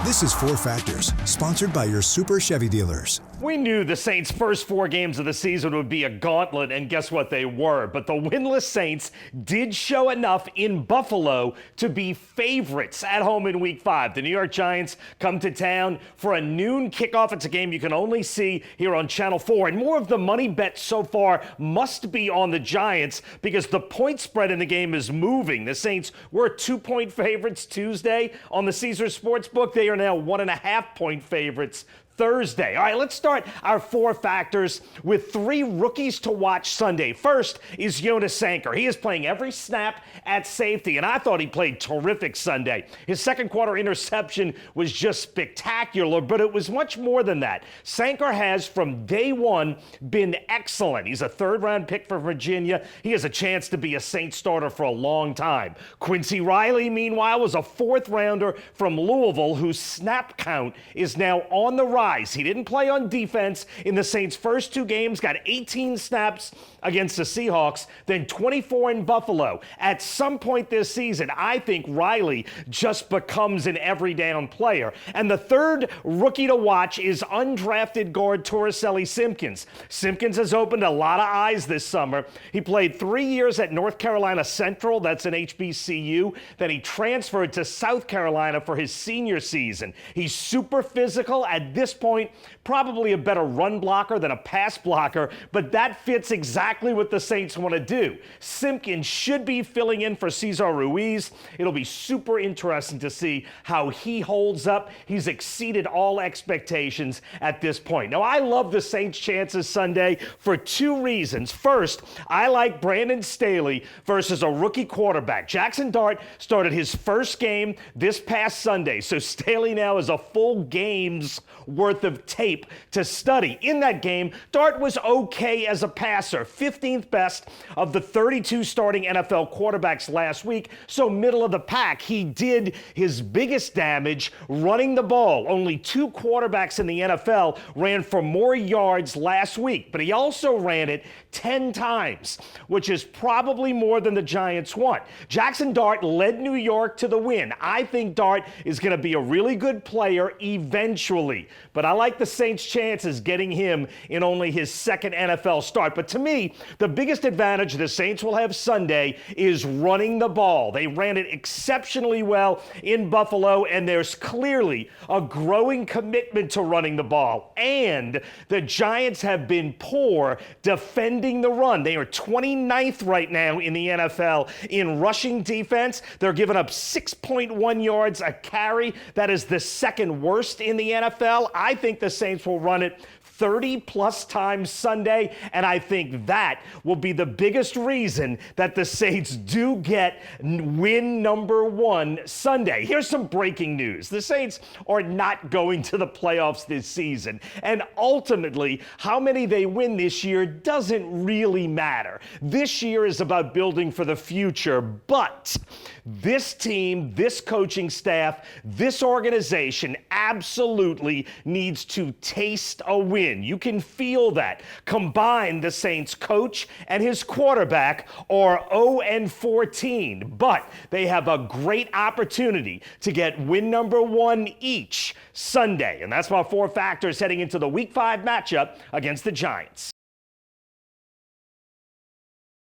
This is Four Factors, sponsored by your Super Chevy dealers. We knew the Saints' first 4 games of the season would be a gauntlet, and guess what? They were. But the winless Saints did show enough in Buffalo to be favorites at home in Week 5. The New York Giants come to town for a noon kickoff. It's a game you can only see here on Channel 4. And more of the money bets so far must be on the Giants because the point spread in the game is moving. The Saints were 2-point favorites Tuesday on the Caesars Sportsbook. They are now 1.5-point favorites Thursday. All right, let's start our 4 factors with 3 rookies to watch Sunday. First is Jonas Sanker. He is playing every snap at safety, and I thought he played terrific Sunday. His second quarter interception was just spectacular, but it was much more than that. Sanker has, from day one, been excellent. He's a third-round pick for Virginia. He has a chance to be a Saints starter for a long time. Quincy Riley, meanwhile, was a 4th-rounder from Louisville whose snap count is now on the rise. He didn't play on defense in the Saints' first 2 games, got 18 snaps against the Seahawks, then 24 in Buffalo. At some point this season, I think Riley just becomes an every down player. And the third rookie to watch is undrafted guard Torricelli Simpkins. Simpkins has opened a lot of eyes this summer. He played 3 years at North Carolina Central, that's an HBCU. Then he transferred to South Carolina for his senior season. He's super physical. At this point, probably a better run blocker than a pass blocker, but that fits exactly what the Saints want to do. Simpkins should be filling in for Cesar Ruiz. It'll be super interesting to see how he holds up. He's exceeded all expectations at this point. Now, I love the Saints' chances Sunday for 2 reasons. First, I like Brandon Staley versus a rookie quarterback. Jackson Dart started his first game this past Sunday, so Staley now has a full game's worth of tape to study. In that game, Dart was okay as a passer, 15th best of the 32 starting NFL quarterbacks last week, so middle of the pack. He did his biggest damage running the ball. Only 2 quarterbacks in the NFL ran for more yards last week, but he also ran it 10 times, which is probably more than the Giants want. Jackson Dart led New York to the win. I think Dart is going to be a really good player eventually, but I like the Saints' chances getting him in only his 2nd NFL start. But to me, the biggest advantage the Saints will have Sunday is running the ball. They ran it exceptionally well in Buffalo, and there's clearly a growing commitment to running the ball. And the Giants have been poor defending the run. They are 29th right now in the NFL in rushing defense. They're giving up 6.1 yards a carry. That is the 2nd worst in the NFL. I think the Saints will run it 30-plus times Sunday, and I think that will be the biggest reason that the Saints do get win number 1 Sunday. Here's some breaking news. The Saints are not going to the playoffs this season, and ultimately, how many they win this year doesn't really matter. This year is about building for the future, but this team, this coaching staff, this organization absolutely needs to taste a win. You can feel that. Combine the Saints coach and his quarterback are 0-14, but they have a great opportunity to get win number 1 each Sunday. And that's my 4 factors heading into the Week 5 matchup against the Giants.